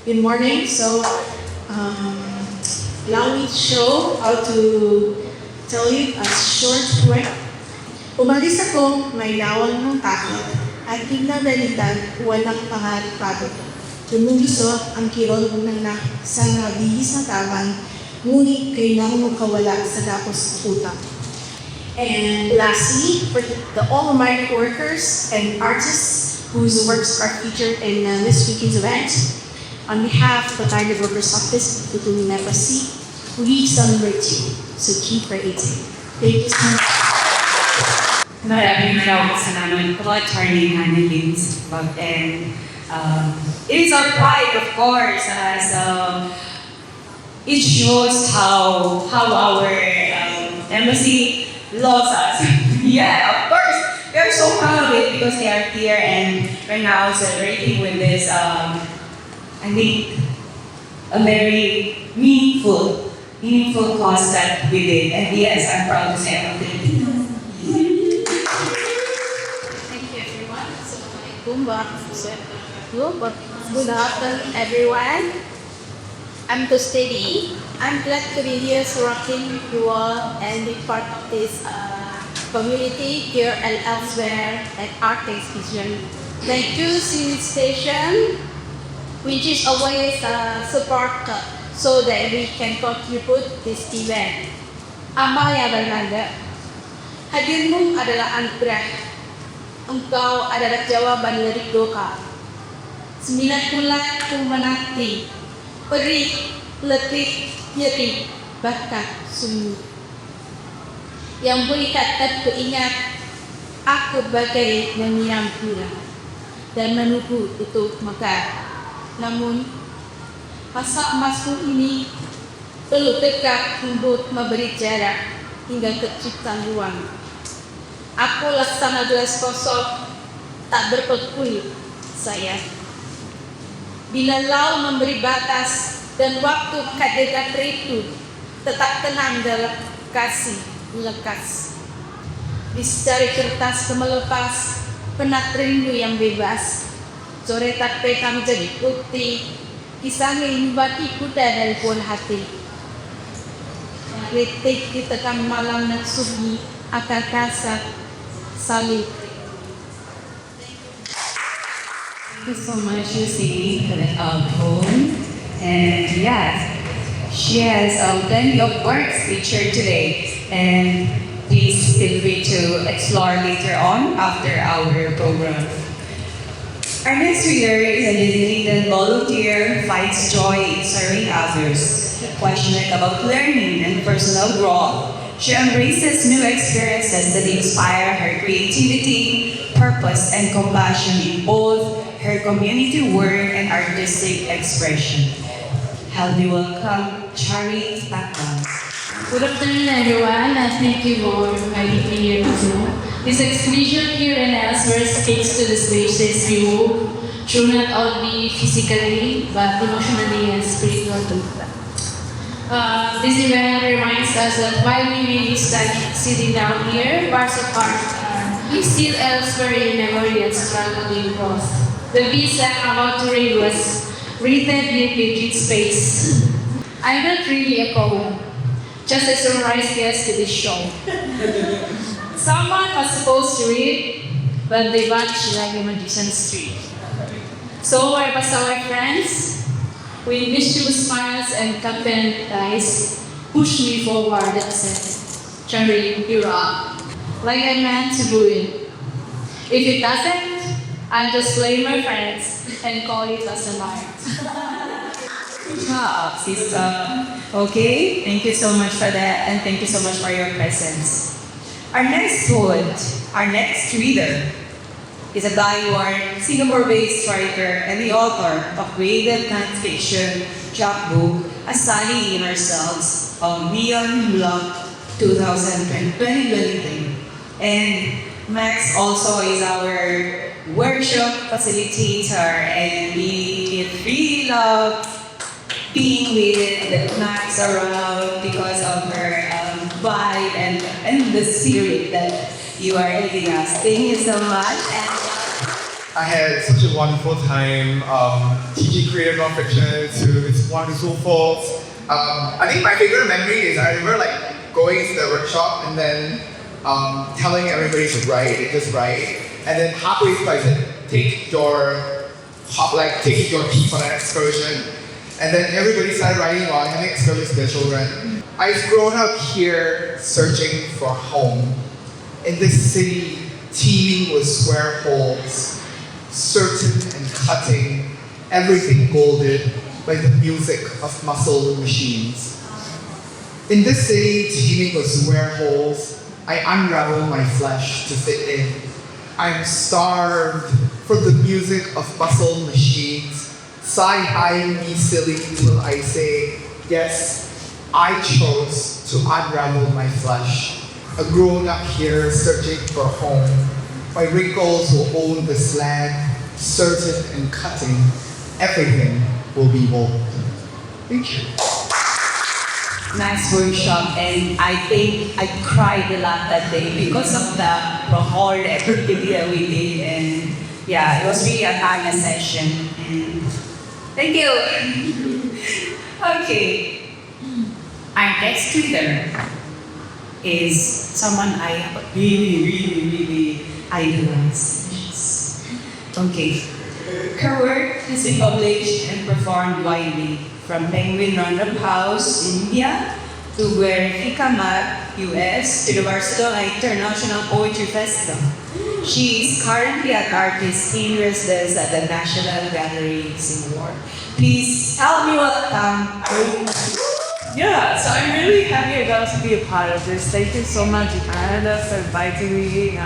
Good morning. Allow me to show how to tell you a short word. Umalis ako, may lawang ng takot, at ignabalitan, walang pangarap-pagod. Lumuliso ang kirol ng sa nabihis na tawan, ngunit kailangan magkawala sa dapos utak. And lastly, for the all my workers and artists whose works are featured in this weekend's event, on behalf of the Target Workers Office, Tutunin Embassy, we celebrate you. So keep creating. Thank you so much. Maraming sa namin po, Attorney Hannah Lins. And it is our pride, of course, as it shows how our embassy loves us. Yeah, of course. We are so proud of it because they are here and right now celebrating with this, I think, a very meaningful cause that we did. And yes, I'm proud to say I'm Filipino. Thank you, everyone. Good afternoon, everyone. I'm Steady. I'm glad to be here supporting you all and be part of this community here and elsewhere at Art Exhibition. Thank you, City Station, which is always support so that we can contribute this event. Amaya Bernanda, hadirmu adalah anugerah. Engkau adalah jawaban dari doa. 9 bulan ku menanti, perih, letih, nyeri, bahkan sunyi. Yang berikat dan ingat, aku bagai nyanyian pula dan menunggu itu mekar. Namun, masa emasku ini perlu tegak untuk memberi jarak hingga tercipta ruang. Aku laksana gelas kosong, tak berpekulit, sayang. Bila lau memberi batas dan waktu kadekat itu tetap tenang dalam kasih lekas. Di secari kertas kemelepas, penat rindu yang bebas. Coretan peta menjadi putih, kisahnya ini batiku dari pun hati. Kritik ditekan malam dan sunyi, akan kasar saling. Thank you so much, Lucy, for that poem. And yes, she has plenty of works featured today. And please feel free to explore later on after our program. Our next reader is a designated volunteer, finds joy in serving others. Passionate about learning and personal growth, she embraces new experiences that inspire her creativity, purpose, and compassion in both her community work and artistic expression. Healthy welcome, 𝗲𝗲𝗵𝗶𝗶𝗄𝗵𝗶. Good afternoon, everyone, and thank you for inviting me here too. This exhibition here and elsewhere speaks to the spaces we move through, not only physically but emotionally and spiritually. This event reminds us that while we may be sitting down here, parts of art we still elsewhere in memory and struggling growth. The piece I'm about to read was written in between space. I'm not really a poem, just a surprise guest to this show. Someone was supposed to read, but they vanished like a magician's trick. So I pass our friends with mischievous smiles and confident eyes, push me forward and said, 𝗲𝗲𝗵𝗶𝗄𝗵𝗲, you're up. Like I meant to do it. If it doesn't, I'll just blame my friends and call it as an art. Sister. Okay, thank you so much for that, and thank you so much for your presence. Our next reader is a Taiwan, Singapore-based writer and the author of creative nonfiction chapbook, A Study in Ourselves, Beyond Love 2023. And Max also is our workshop facilitator, and we really love being with Max around because of her vibe and the spirit that you are giving us. Thank you so much. And I had such a wonderful time teaching creative nonfiction to its wonderful folks. I think my favorite memory is I remember like going into the workshop and then telling everybody to write, just write. And then halfway through I said, take your teeth on an excursion. And then everybody started writing while having excursions with their children. I've grown up here searching for home. In this city teeming with square holes, certain and cutting, everything golded by the music of muscle machines. In this city teeming with square holes, I unravel my flesh to fit in. I'm starved for the music of muscle machines. Sigh high me silly till I say, yes, I chose to unravel my flesh. A grown up here searching for home. My wrinkles will own this land, certain and cutting. Everything will be wool. Thank you. Nice workshop, and I think I cried a lot that day because of the whole activity that we did, and yeah, it was really a fun session. And thank you. Okay, our next speaker is someone I really idolize. Okay, her work has been published and performed widely, from Penguin Random House in India to 𝗲𝗍𝗵𝗶𝗯𝗶, US, to the Barcelona International Poetry Festival. She is currently an artist in residence at the National Gallery in Singapore. Please help me welcome. Yeah, so I'm really happy I got to be a part of this. Thank you so much, Canada, for inviting me.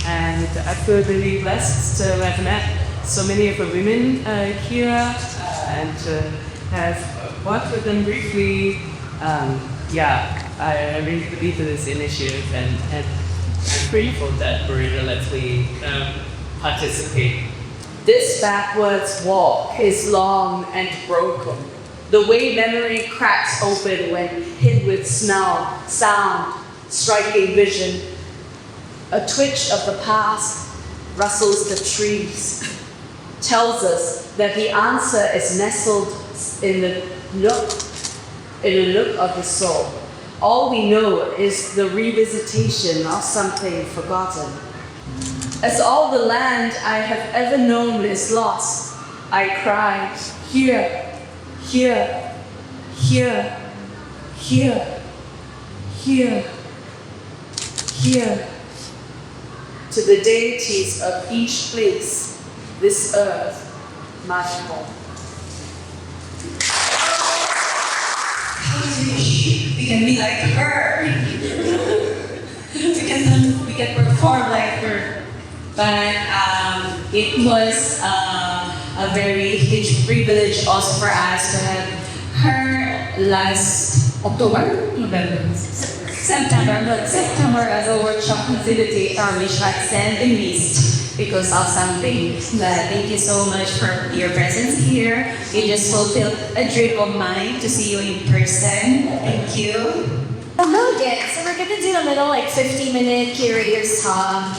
And I feel really blessed to have met so many of the women here and to have worked with them briefly. I really believe in this initiative and I'm grateful that Marina lets me participate. This backwards walk is long and broken. The way memory cracks open when hit with smell, sound, striking vision. A twitch of the past rustles the trees, tells us that the answer is nestled in the nook of the soul. All we know is the revisitation of something forgotten. As all the land I have ever known is lost, I cried, here, here, here, here, here, here, to the deities of each place, this earth, magical. We can be like her. we can perform like her. But it was a very huge privilege also for us to have her last September as a workshop facilitator, which had sent and missed because of something. But thank you so much for your presence here. It just fulfilled a dream of mine to see you in person. Thank you. Hello again. So we're gonna do a little 15-minute curator's talk.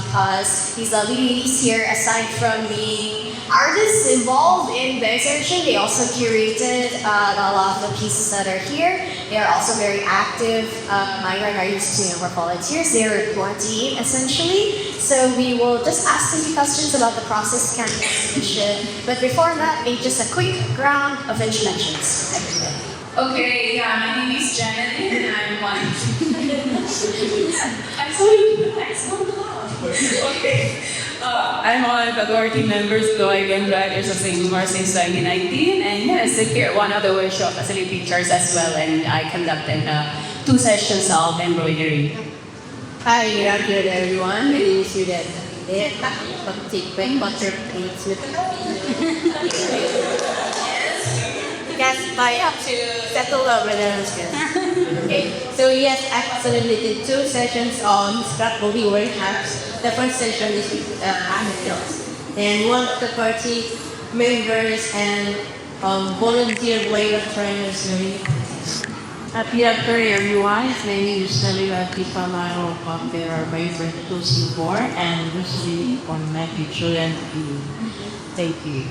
These lovely ladies here, aside from the artists involved in the exhibition, they also curated a lot of the pieces that are here. They are also very active migrant artists who are volunteers. They are a team essentially. So we will just ask some questions about the process of exhibition. But before that, just a quick round of introductions. Everybody. Okay, yeah, my name is Janet and I'm one. Okay. I'm one of the core team members, Ghauts Writers of Singapore since 2019, and yes, I care one of the workshop facilitators as well, and I conducted 2 sessions of embroidery. Hi, good afternoon everyone. My name is Judith. Yes, I have to settle over there. Okay, so yes, I absolutely did 2 sessions on scrapbooking workshops. The first session is with anecdotes. And one of the party members and volunteer way of trainers. Happy after everyone. His name is 𝗲𝗲𝗍𝗶 and this is on my future and thank you.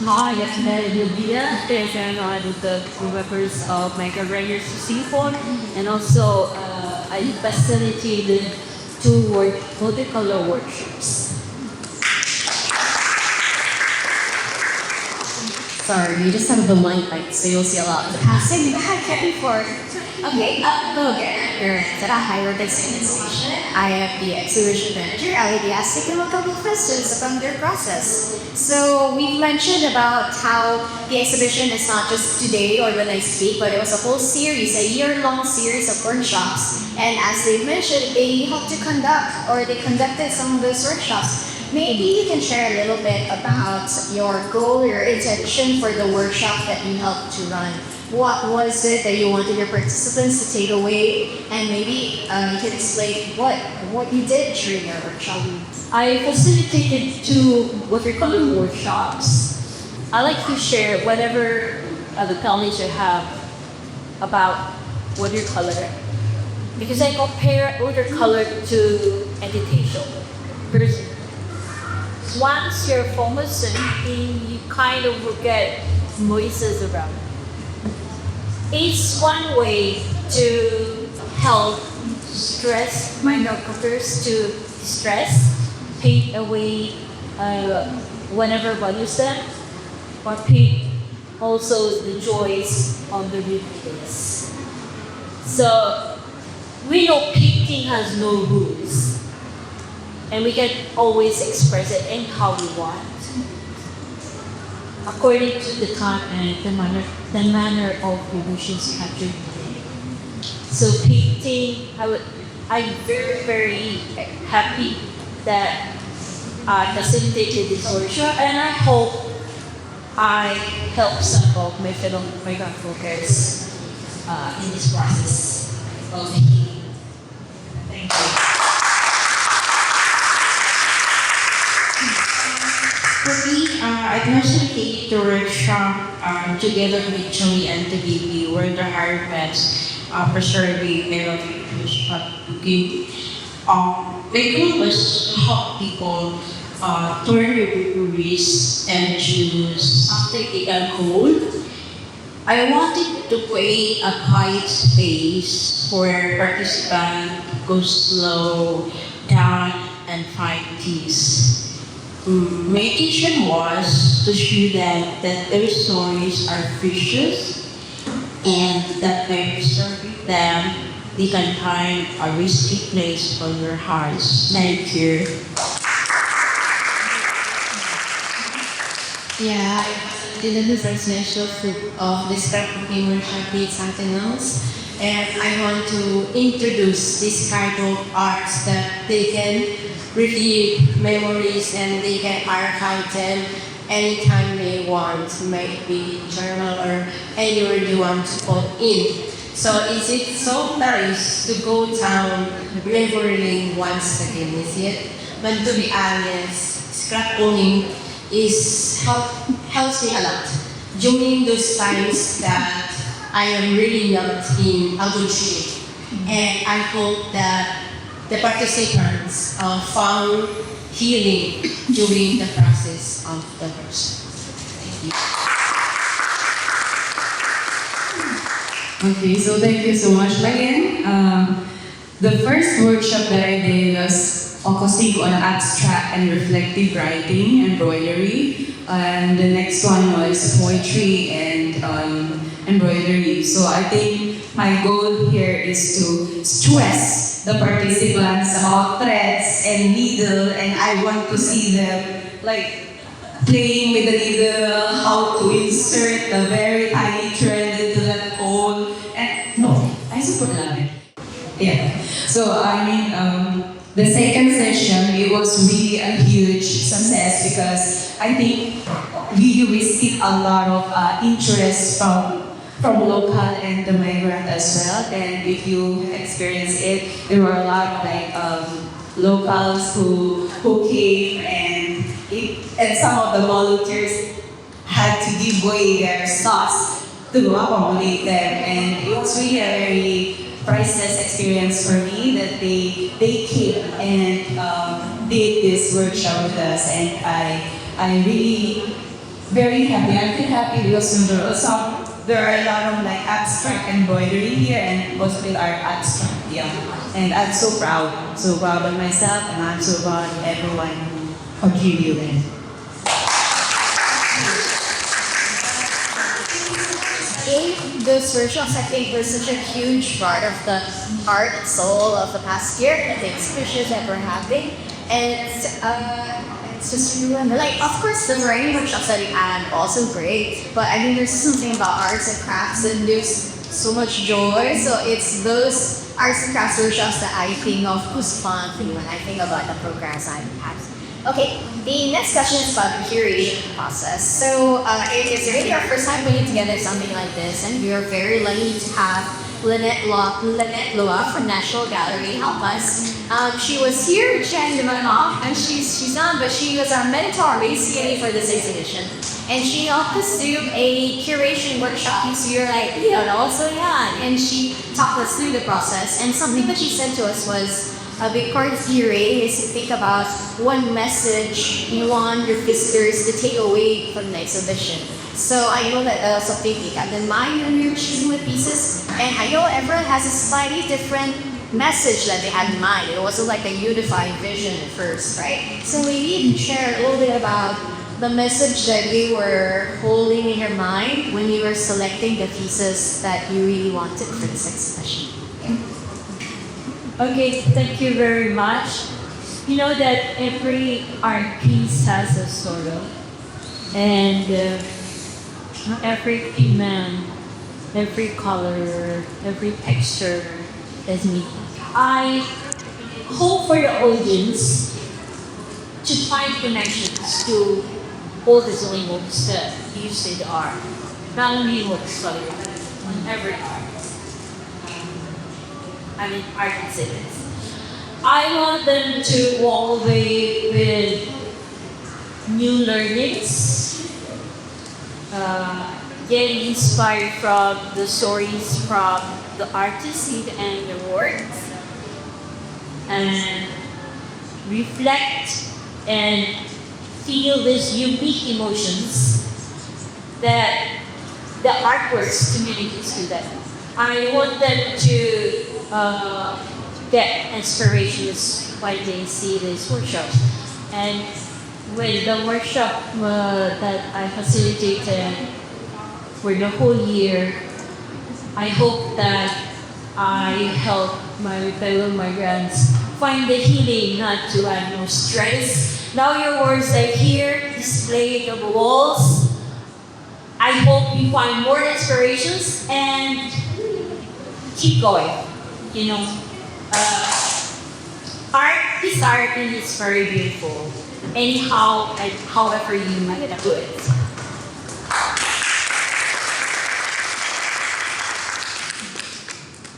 Hi, I'm Dhoby and I'm the members of my career C4 and also I facilitated 2 watercolor workshops. Sorry, you just have the mic like so you'll see a lot of the passing. Hi, before. Okay, hello again. Here at a higher destination. I am the exhibition manager, 𝗲𝗲𝗍𝗶 from their process. So we've mentioned about how the exhibition is not just today or the next week, but it was a whole series, a year-long series of workshops. And as they mentioned, they helped to conduct or they conducted some of those workshops. Maybe you can share a little bit about your goal, your intention for the workshop that you helped to run. What was it that you wanted your participants to take away? And maybe you can explain what you did during your workshop. I facilitated 2 watercolor workshops. I like to share whatever the knowledge I have about watercolor because I compare watercolor to meditation. Because once you're focusing, you kind of forget noises around. It's one way to help stress minor cultures to stress, take away whenever bothers them, or pick also the joys of the release. So we know painting has no rules. And we can always express it in how we want, according to the time and the manner of emotions captured. So painting, I'm very, very happy that I facilitated this workshop, and I hope I help some of my fellow workers in this process of healing. Thank you. For me, I facilitated the workshop together with Joey and the baby, where the higher pets preserving their features give. My goal was to help people turn their memories and choose something they can hold. I wanted to create a quiet space where participants go slow down and find peace. Meditation was to show them that their stories are precious and that by preserving them, they can find a risky place for their hearts. Thank you. Yeah, I did the first initial of this type of workshop with something else. And I want to introduce this kind of arts that they can retrieve memories and they can archive them anytime they want, might be journal or anywhere they want to put in. So is it so nice to go down memory lane once again, is it? But to be honest, scrapbooking helps me a lot during those times that I am really not in a good shape. And I hope that the participants found healing during the process of the workshop. Thank you. Okay, so thank you so much again. The first workshop that I did was focusing on abstract and reflective writing, embroidery, and the next one was poetry and embroidery. So I think my goal here is to stress the participants about threads and needle, and I want to see them like playing with the needle, how to insert the very tiny thread into that hole. And no, I support it. Yeah. So I mean, the second session, it was really a huge success because I think we received a lot of interest from local and the migrant as well. And if you experience it, there were a lot of like locals who came, and some of the volunteers had to give away their sauce 𝗲𝗲𝗿𝗲 and it was really a very priceless experience for me that they came and did this workshop with us, and I really very happy. I feel happy because there are a lot of like abstract embroidery here and most of it are abstract, yeah. And I'm so proud of myself, and I'm so proud of everyone who contributed. In those workshops, I think was such a huge part of the art and soul of the past year, the exhibitions that we're having. And it's just really like, of course, the variety workshops that we had also great, but I think there's something about arts and crafts and there's so much joy. So it's those arts and crafts workshops that I think of goosebumps when I think about the programs I've had. Okay, the next question is about the curating process. So it is really our first time putting together something like this, and we are very lucky to have Lynette Loa from National Gallery help us. She was here, Chen and she's on, but she was our mentor basically for this exhibition. And she helped us do a curation workshop. So you're like, and she talked us through the process. And something that she said to us was, a big part of curating is to think about one message you want your visitors to take away from the exhibition. So I know that something we had in mind when we were shooting with pieces, and I know everyone has a slightly different message that they had in mind. It wasn't like a unified vision at first, right? So maybe you can share a little bit about the message that you were holding in your mind when you were selecting the pieces that you really wanted for this exhibition. Okay, thank you very much. You know that every art piece has a story, and every pigment, every color, every texture is me. I hope for the audience to find connections to all the labels that you say are, not only what's studied, every art. I mean, art exhibits. I want them to walk away with new learnings, getting inspired from the stories from the artists and the works, and reflect and feel these unique emotions that the artworks communicates to them. I want them to get inspirations while they see this workshop. And with the workshop that I facilitated for the whole year, I hope that I help my fellow migrants find the healing, not to have no stress. Now your words are here, displayed on the walls. I hope you find more inspirations and keep going. You know, art is art and it's very beautiful. Anyhow and however you might do it.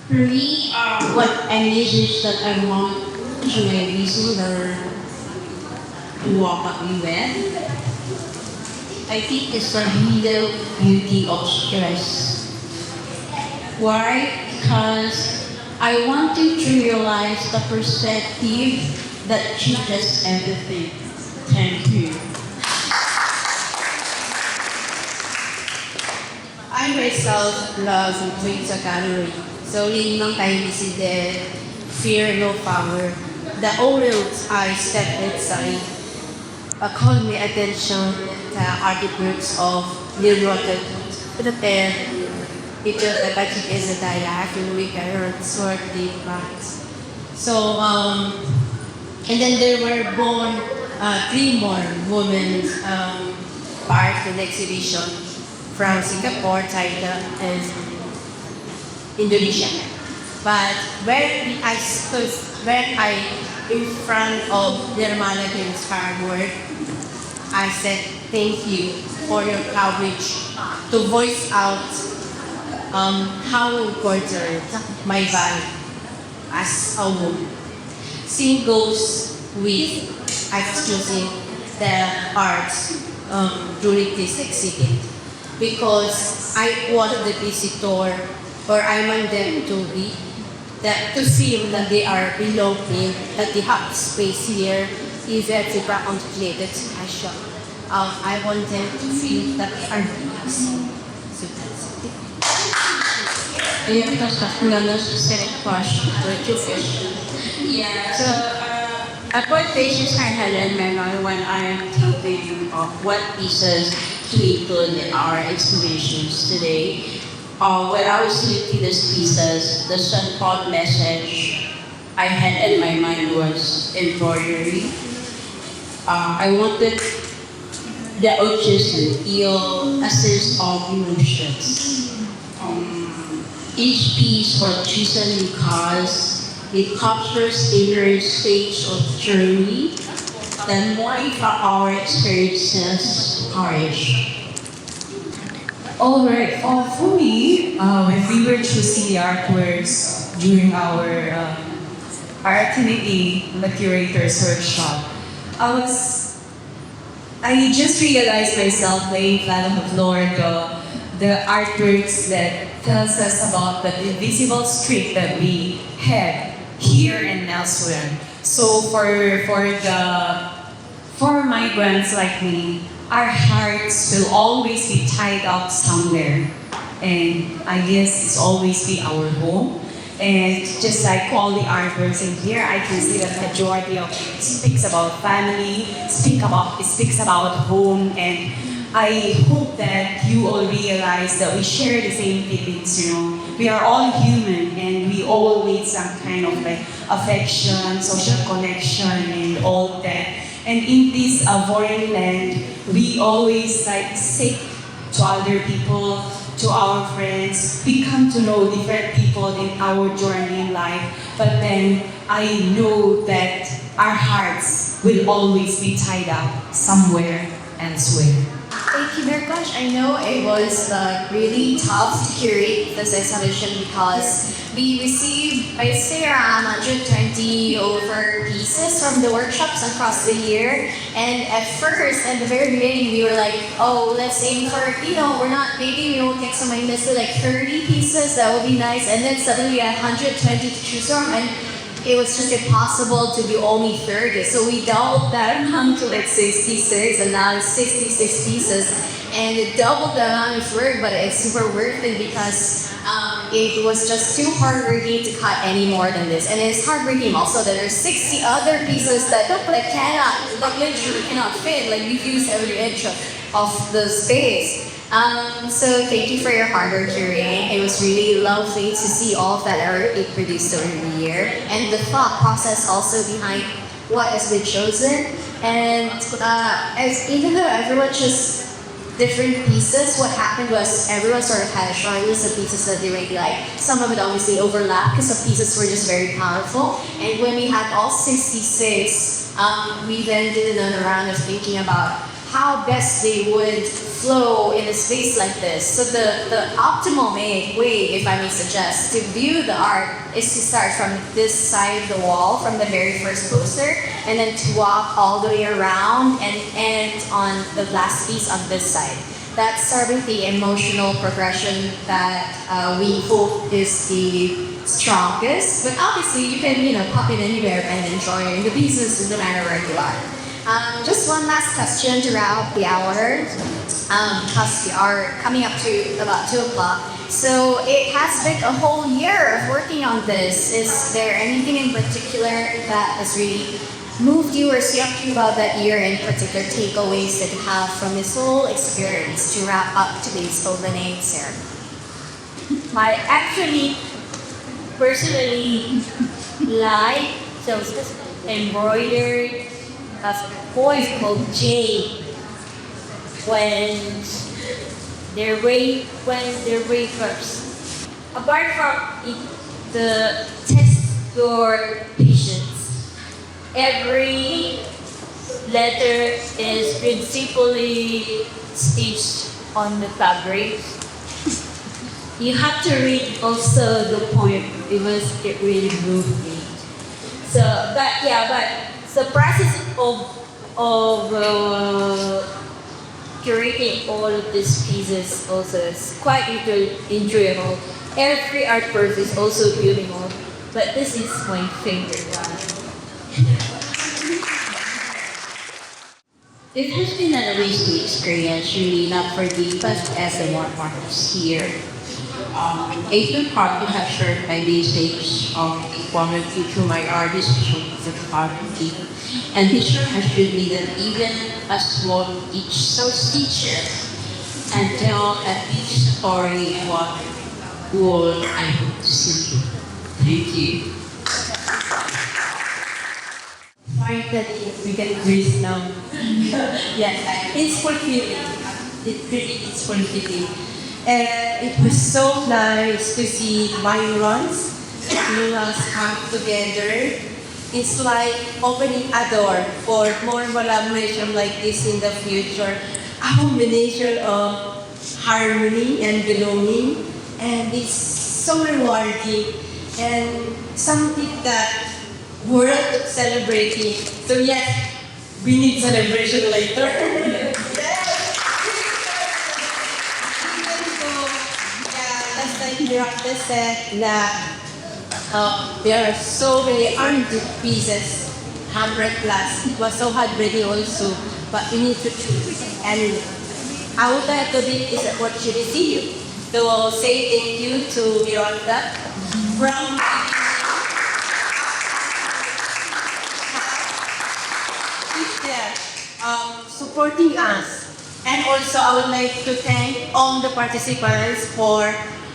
For me, what I need is that I want to my visitor to walk up with. I think it's the real beauty of stress. Why? Because I want you to realize the perspective that changes everything. Thank you. I myself love going to gallery. So in long time visited, fear no power. The old I step inside called my attention the artworks of 𝗲𝗲𝗿𝗲 It the budget is a dialect and we can sort the box. So and then there were born 3 more women part in the exhibition from Singapore, China, and Indonesia. But when I in front of 𝗲𝗲𝗿𝗲 hard I said thank you for your courage to voice out how important my value as a woman. Same goes with choosing the arts during this exhibit. because I wanted the visitor, or I want them to be, that to feel that they are belonging, that they have space here, is a zebra articulated fashion. I want them to feel that they are belonging. So that's it. Ayun, tapos ang specific question with your question. Yeah, so what patients are Helen memory when I am thinking of what pieces to include in our exhibitions today. When I was selecting these pieces, the central message I had in my mind was embroidery. I wanted the autism feel a sense of emotions. Each piece was chosen because it captures inner states of journey that modify our experiences courage. Alright, for me, when we were choosing the artworks during our activity, the curator's workshop, I just realized myself playing 𝗲𝗵𝗶𝗶𝗍𝗲, the artworks that tells us about the invisible street that we had here and elsewhere. So for migrants like me, our hearts will always be tied up somewhere, and I guess it's always be our home. And just like all the artworks in here, I can see that majority of it speaks about family, speaks about home, and I hope that you all realize that we share the same feelings, you know. We are all human and we all need some kind of like affection, social connection and all that. And in this foreign land, we always like seek to other people, to our friends. We come to know different people in our journey in life. But then I know that our hearts will always be tied up somewhere elsewhere. Thank you very much. I know it was really tough to curate this exhibition because we received, I'd say, around 120 over pieces from the workshops across the year. And at first, at the very beginning, we were like, oh, let's aim for, maybe we will take some like 30 pieces, that would be nice. And then suddenly we had 120 to choose from. And it was just impossible to do only 30. So we doubled that amount to like 66, and now it's 66 pieces. And it doubled the amount of work, but it's super worth it because it was just too heartbreaking to cut any more than this. And it's heartbreaking also that there's 60 other pieces that literally cannot fit. Like we've used every inch of the space. So thank you for your hard work, curating. It was really lovely to see all of that art it produced over the year, and the thought process also behind what has been chosen. And even though everyone chose different pieces, what happened was everyone sort of had a short list of pieces that they really like. Some of it obviously overlapped because some pieces were just very powerful. And when we had all 66, we then did another round of thinking about how best they would flow in a space like this. So the optimal way, if I may suggest, to view the art is to start from this side of the wall, from the very first poster, and then to walk all the way around and end on the last piece on this side. That's sort of the emotional progression that we hope is the strongest. But obviously you can pop it anywhere and enjoy the pieces no matter where you are. Just one last question to wrap up the hour, because we are coming up to about 2 o'clock. So it has been a whole year of working on this. Is there anything in particular that has really moved you or struck you about that year, in particular takeaways that you have from this whole experience to wrap up today's 𝗶𝗶𝗍 ceremony? I actually personally like those embroidered a boy called Jay when they're rapers. Apart from the test your patience, every letter is principally stitched on the fabric. You have to read also the poem because it really moved me. But the process of curating all of these pieces also is quite enjoyable. Every artwork is also beautiful, but this is my favorite one. It has been an amazing experience, really, not for the best as a more partners here. Asian Park, you have shared my basics of equality through my artist, photography. And teacher has showed me that even a small each South teacher and tell at each story what goal I hope to see. Thank you. Sorry that we can breathe now. Yes, it's fulfilling. It really is fulfilling. And it was so nice to see Byrons and Lulas come together. It's like opening a door for more collaboration like this in the future. A combination of harmony and belonging, and it's so rewarding and something that worth celebrating. So yes, we need celebration later. Last time Director said that there are so many artwork pieces, 100 plus. It was so heartbreaking also, but we need to anyway. I would like to be this opportunity to say thank you to Miranda from there, supporting us. And also I would like to thank all the participants for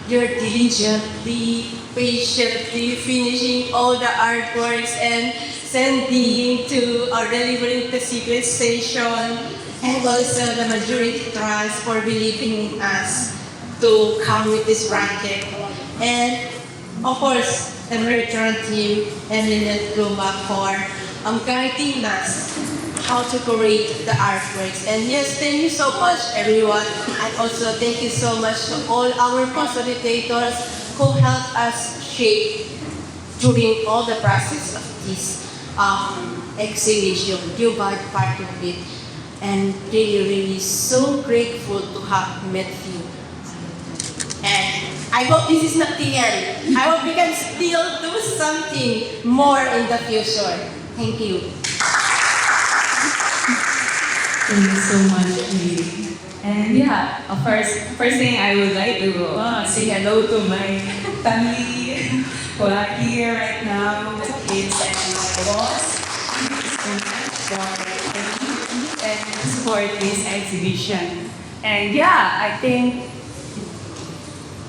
your diligently, patiently finishing all the artworks and sending to our delivering the secret station, and also the majority trust for believing in us to come with this project. And of course, the American team and Lynette Pluma for guiding us how to create the artworks. And yes, thank you so much everyone. And also thank you so much to all our facilitators who helped us shape during all the process of this exhibition. You are part of it. And really so grateful to have met you. And I hope this is not the end. I hope we can still do something more in the future. Thank you. Thank you so much, Lee. And yeah, first thing I would like to say hello to my family who are here right now, the kids and my boss. And support this exhibition. And yeah, I think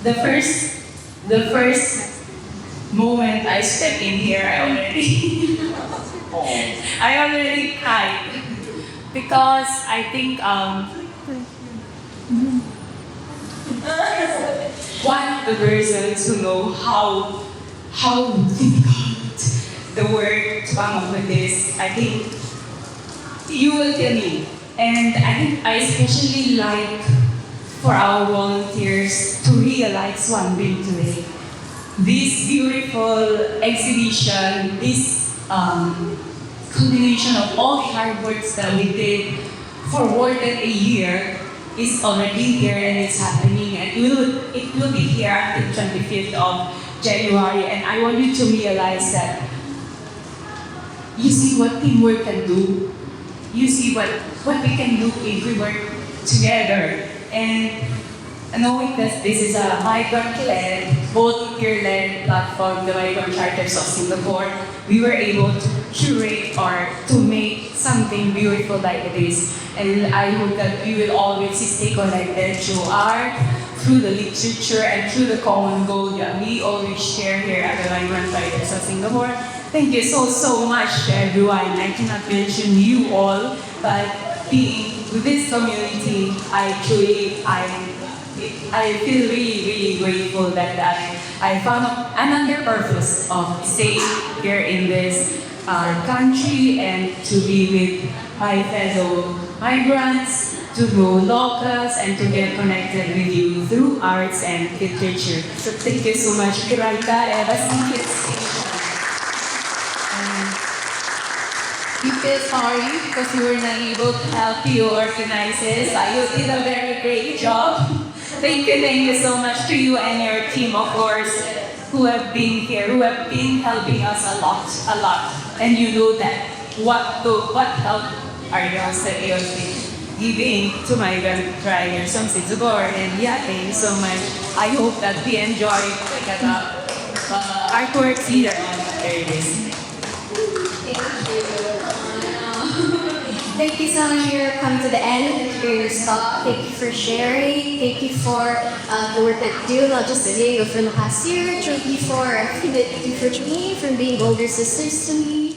the first moment I stepped in here, I already cried because I think one of the persons who know how difficult the work to come up with this, I think you will tell me. And I think I especially like for our volunteers to realize one thing today. This beautiful exhibition, this combination of all the hard works that we did for more than a year is already here and it's happening, and it will be here until 25th of January. And I want you to realize that you see what teamwork can do. You see what we can do if we work together. And knowing that this is a migrant-led, volunteer-led platform, the Migrant Charters of Singapore, we were able to curate or to make something beautiful like this. And I hope that we will always stay connected through art, through the literature, and through the common goal that we always share here at the Migrant Charters of Singapore. Thank you so much to everyone. I cannot mention you all, but being with this community, I feel really grateful that I found another purpose of staying here in this country and to be with my fellow migrants, to grow locals, and to get connected with you through arts and literature. So thank you so much, �𝗏𝗏𝗏𝗏. feel sorry because we were not able to help you organize this. You did a very great job. Thank you so much to you and your team, of course, who have been here, who have been helping us a lot. And you know that what help are you also giving to my triers from Sitsugor. And yeah, thank you so much. I hope that we enjoy the artworks here on Aries. Thank you so much for coming to the end of your talk. Thank you for sharing. Thank you for the work that you do, not just today, but for the past year. Thank you for everything that you do for me, for being older sisters to me.